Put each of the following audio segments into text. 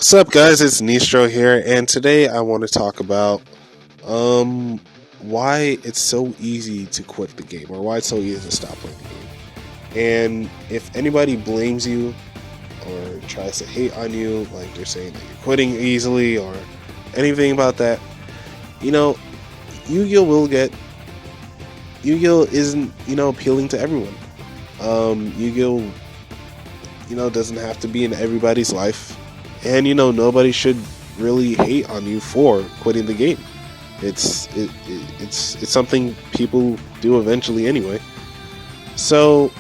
What's up, guys? It's Nistro here, and today I want to talk about why it's so easy to quit the game, or why it's so easy to stop playing the game. And if anybody blames you or tries to hate on you, like they're saying that you're quitting easily or anything about that, you know, Yu-Gi-Oh will get Yu-Gi-Oh isn't appealing to everyone. Yu-Gi-Oh doesn't have to be in everybody's life. And nobody should really hate on you for quitting the game. It's something people do eventually anyway. So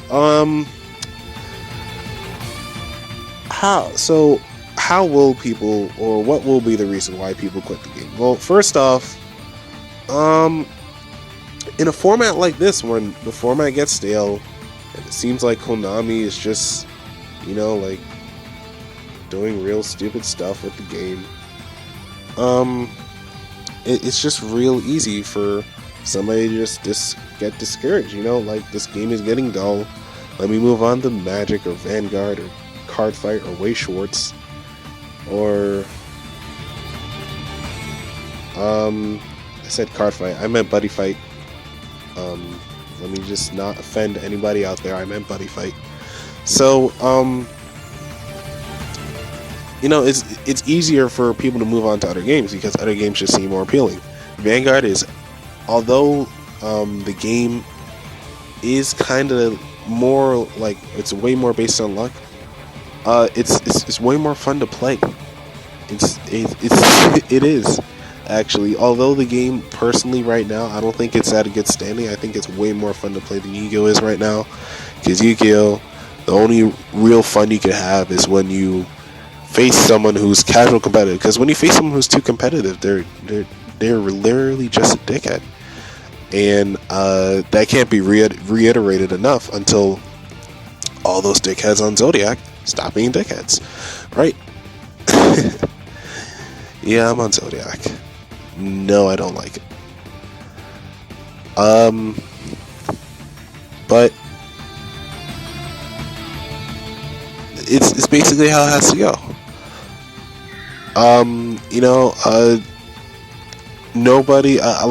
how will people, or what will be the reason why people quit the game? Well, first off, in a format like this, when the format gets stale and it seems like Konami is just like doing real stupid stuff with the game. It's just real easy for somebody to just get discouraged. Like, this game is getting dull. Let me move on to Magic or Vanguard or Card Fight or Way Schwartz or I said Card Fight. I meant Buddy Fight. Let me just not offend anybody out there. I meant Buddy Fight. So it's easier for people to move on to other games because other games just seem more appealing. Vanguard is, although the game is kind of more like, it's way more based on luck. It's way more fun to play. It is actually. Although the game personally right now, I don't think it's at a good standing. I think it's way more fun to play than Yu-Gi-Oh is right now, because Yu-Gi-Oh, the only real fun you can have is when you face someone who's casual competitive. Because when you face someone who's too competitive, they're literally just a dickhead, and that can't be reiterated enough until all those dickheads on Zodiac stop being dickheads, right? Yeah, I'm on Zodiac. No, I don't like it. But it's basically how it has to go. Nobody, I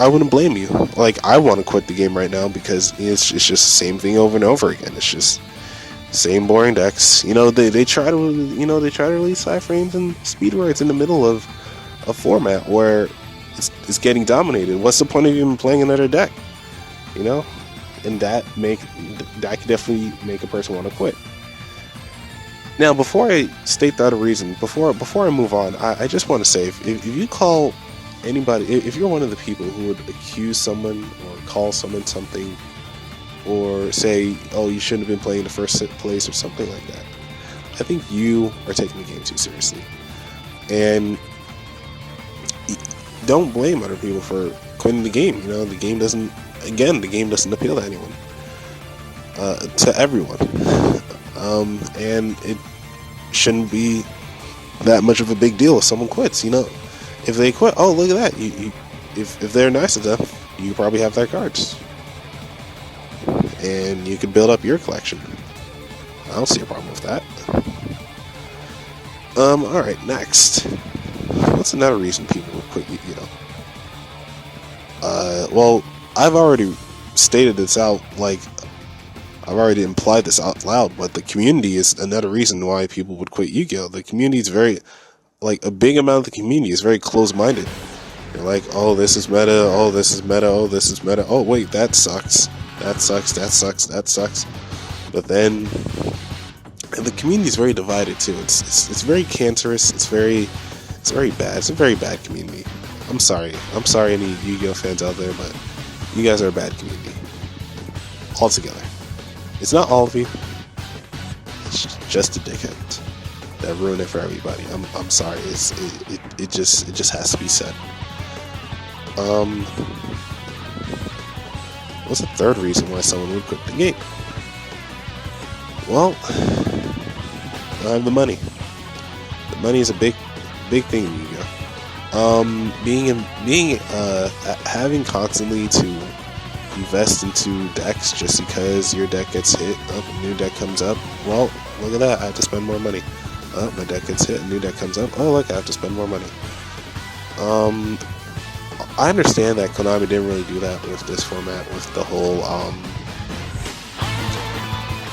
wouldn't blame you. Like, I want to quit the game right now because it's just the same thing over and over again. It's just same boring decks. They try to release iframes and speedroids in the middle of a format where it's getting dominated. What's the point of even playing another deck? And that could definitely make a person want to quit. Now, before I state the other reason, before I move on, I just want to say, if you call anybody, if you're one of the people who would accuse someone or call someone something, or say, oh, you shouldn't have been playing in the first place or something like that, I think you are taking the game too seriously. And don't blame other people for quitting the game. The game doesn't appeal to anyone, to everyone. And it shouldn't be that much of a big deal if someone quits. If they quit, oh, look at that. If they're nice enough, you probably have their cards, and you can build up your collection. I don't see a problem with that. All right, next. What's another reason people would quit? Well, I've already stated this out. Like, I've already implied this out loud, but the community is another reason why people would quit Yu-Gi-Oh. The community is very, a big amount of the community is very close-minded. They're like, oh, this is meta, oh, this is meta, oh, this is meta, oh, wait, that sucks, that sucks, that sucks, that sucks. But then, and the community is very divided too. It's very cancerous. It's very bad. It's a very bad community. I'm sorry any Yu-Gi-Oh fans out there, but you guys are a bad community altogether. It's not all of you. It's just a dickhead that ruined it for everybody. I'm sorry. It just has to be said. What's the third reason why someone would quit the game? Well, I have the money. The money is a big thing in Yu-Gi-Oh. Having constantly to invest into decks just because your deck gets hit, a new deck comes up. Well, look at that. I have to spend more money. Oh, my deck gets hit, a new deck comes up. Oh, look, I have to spend more money. I understand that Konami didn't really do that with this format, with the whole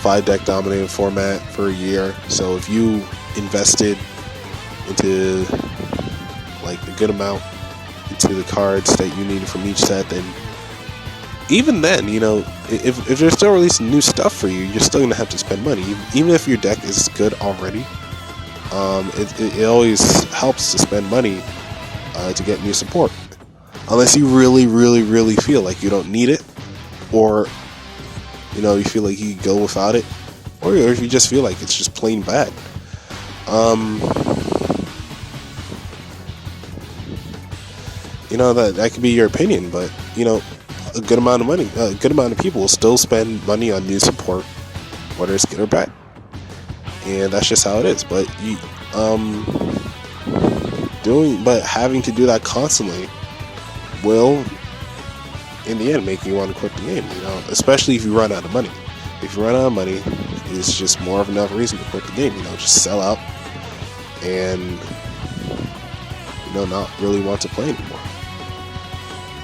5-deck dominating format for a year. So if you invested into like a good amount into the cards that you needed from each set, then even then, you know, if they're still releasing new stuff for you, you're still gonna have to spend money, even if your deck is good already. It always helps to spend money to get new support, unless you really feel like you don't need it, or you know, you feel like you could go without it, or if you just feel like it's just plain bad. You know, that could be your opinion, but you know, a good amount of money, a good amount of people will still spend money on new support, whether it's good or bad, and that's just how it is. But having to do that constantly will, in the end, make you want to quit the game. You know, especially if you run out of money. If you run out of money, it's just more of enough reason to quit the game. You know, just sell out and, you know, not really want to play anymore.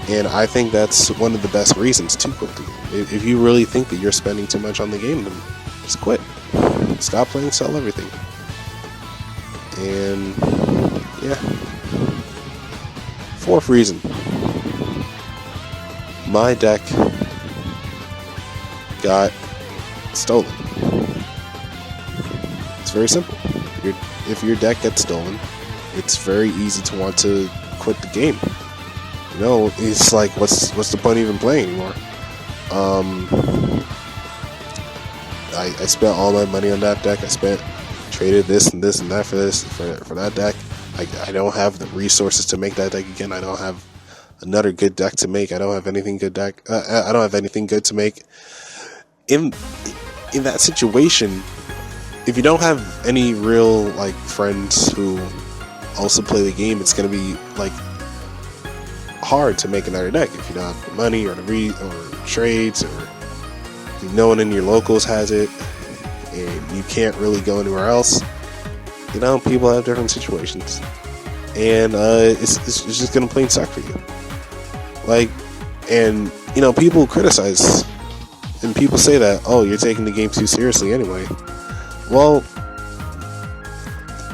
And I think that's one of the best reasons to quit the game. If you really think that you're spending too much on the game, then just quit. Stop playing, sell everything. And yeah. Fourth reason. My deck got stolen. It's very simple. If your deck gets stolen, it's very easy to want to quit the game. You know, it's like, what's the point of even playing anymore? I spent all my money on that deck. Traded this and this and that for that deck. I don't have the resources to make that deck again. I don't have another good deck to make. I don't have anything good to make. In that situation, if you don't have any real like friends who also play the game, it's gonna be like hard to make another deck if you don't have the money or or trades, or if no one in your locals has it and you can't really go anywhere else. You know, people have different situations, and it's just gonna plain suck for you. Like, and you know, people criticize and people say that, oh, you're taking the game too seriously anyway. Well,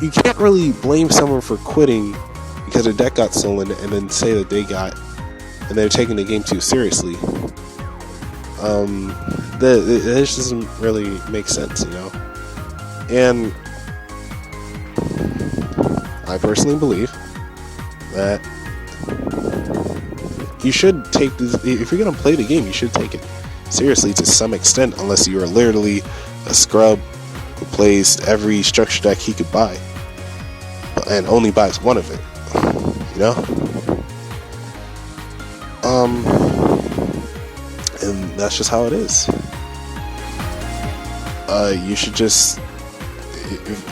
you can't really blame someone for quitting because their deck got stolen and then say that they're taking the game too seriously. This doesn't really make sense, you know. And I personally believe that you should take this. If you're gonna play the game, you should take it seriously to some extent, unless you are literally a scrub who plays every structure deck he could buy and only buys one of it. You know? And that's just how it is. You should just,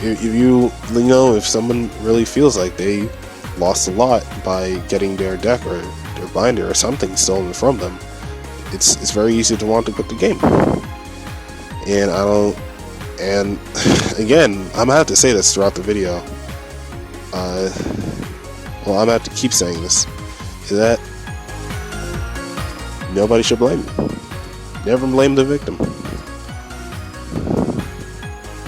if someone really feels like they lost a lot by getting their deck or their binder or something stolen from them, it's very easy to want to quit the game. And again, I'm gonna have to say this throughout the video. I'm gonna have to keep saying this, is that nobody should blame you. Never blame the victim.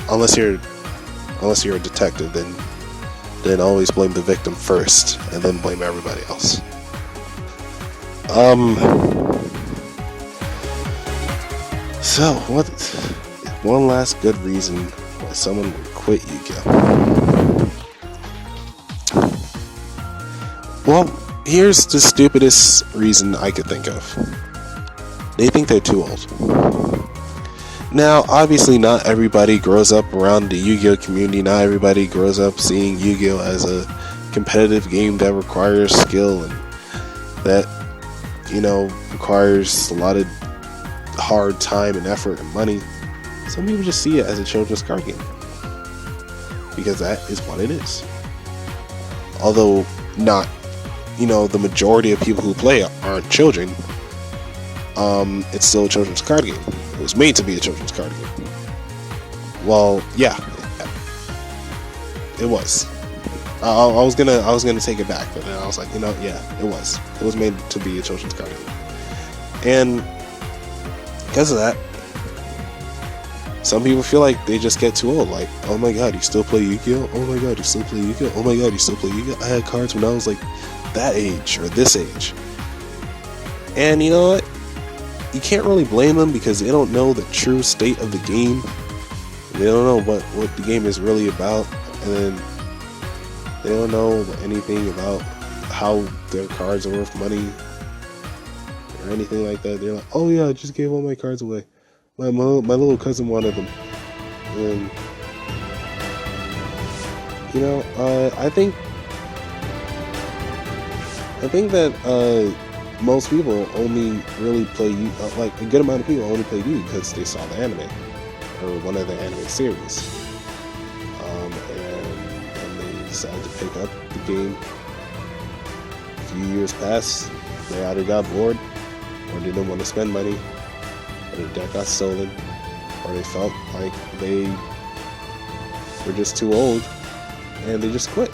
Unless you're a detective, then always blame the victim first, and then blame everybody else. So, what? One last good reason why someone would quit Yugioh. Well, here's the stupidest reason I could think of. They think they're too old. Now, obviously, not everybody grows up around the Yu-Gi-Oh community. Not everybody grows up seeing Yu-Gi-Oh as a competitive game that requires skill and that, you know, requires a lot of hard time and effort and money. Some people just see it as a children's card game, because that is what it is. Although not, you know, the majority of people who play aren't children, it's still a children's card game. It was made to be a children's card game. Well, yeah. it was. I was gonna take it back, but then I was like, yeah, it was made to be a children's card game. And because of that, some people feel like they just get too old. Like, oh my god, you still play Yugioh? Oh my god, you still play Yugioh? Oh my god, you still play Yugioh? I had cards when I was like that age or this age. And you know what? You can't really blame them because they don't know the true state of the game. They don't know what the game is really about, and then they don't know anything about how their cards are worth money or anything like that. They're like, oh yeah, I just gave all my cards away. My little cousin wanted them. And I think that most people only really play like a good amount of people only play Yu because they saw the anime or one of the anime series, and they decided to pick up the game. A few years passed, they either got bored or didn't want to spend money, or their deck got stolen, or they felt like they were just too old and they just quit.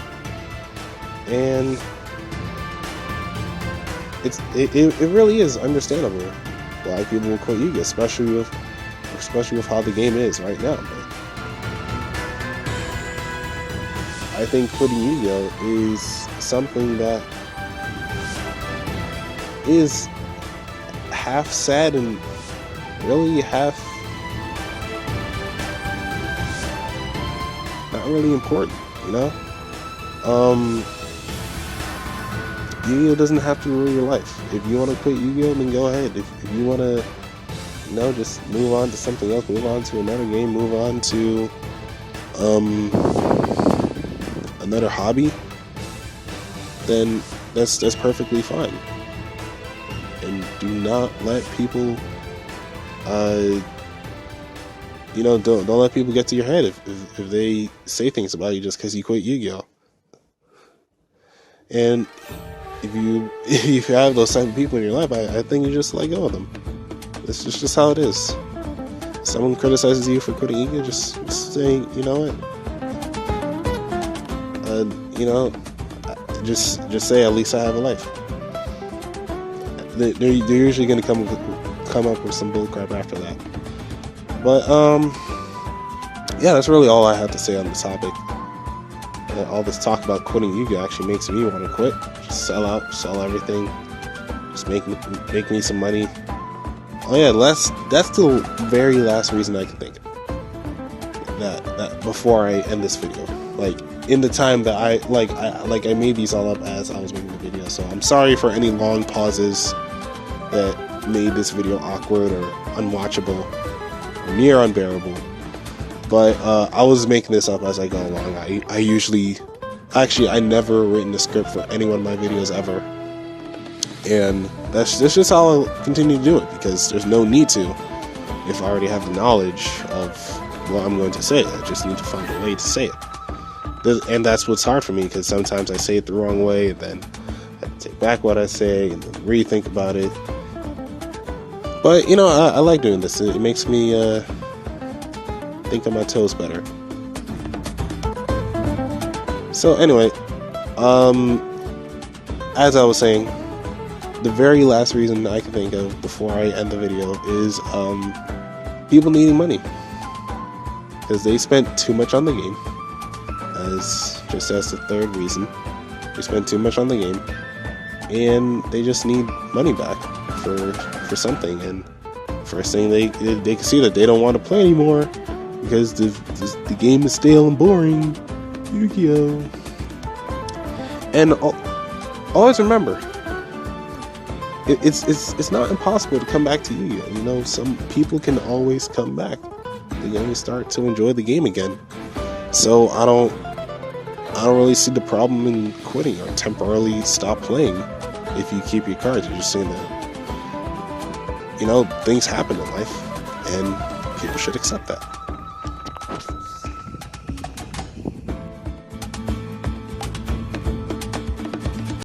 And it really is understandable why people will quit Yu-Gi-Oh, especially with how the game is right now. But I think quitting Yu-Gi-Oh is something that is half sad and really half not really important, Yu-Gi-Oh doesn't have to rule your life. If you want to quit Yu-Gi-Oh, then go ahead. If you want to, just move on to something else, move on to another game, move on to another hobby, then that's perfectly fine. And do not let people, don't let people get to your head if they say things about you just because you quit Yu-Gi-Oh. And if you have those type of people in your life, I think you just let go of them. It's just how it is. Someone criticizes you for quitting Yu-Gi-Oh, just say, just say, at least I have a life. They're usually going to come up with some bullcrap after that. But yeah, that's really all I have to say on the topic. All this talk about quitting Yu-Gi-Oh actually makes me want to quit. Just sell out, sell everything, just make me some money. Oh yeah, that's the very last reason I can think of. That before I end this video, like in the time that I made these all up as I was making the video. So I'm sorry for any long pauses that made this video awkward or unwatchable or near unbearable. But I was making this up as I go along. I never written a script for any one of my videos ever. And that's just how I'll continue to do it, because there's no need to if I already have the knowledge of what I'm going to say. I just need to find a way to say it. And that's what's hard for me, because sometimes I say it the wrong way, and then I take back what I say and then rethink about it. But, I like doing this. It makes me think on my toes better. So anyway, as I was saying, the very last reason I can think of before I end the video is people needing money, because they spent too much on the game. As the third reason, they spent too much on the game, and they just need money back for something. And first thing they can see that they don't want to play anymore because the game is stale and boring. Yu-Gi-Oh. And always remember, it's not impossible to come back to Yu-Gi-Oh. Some people can always come back. They can always start to enjoy the game again. So I don't really see the problem in quitting or temporarily stop playing if you keep your cards. You're just saying that things happen in life, and people should accept that.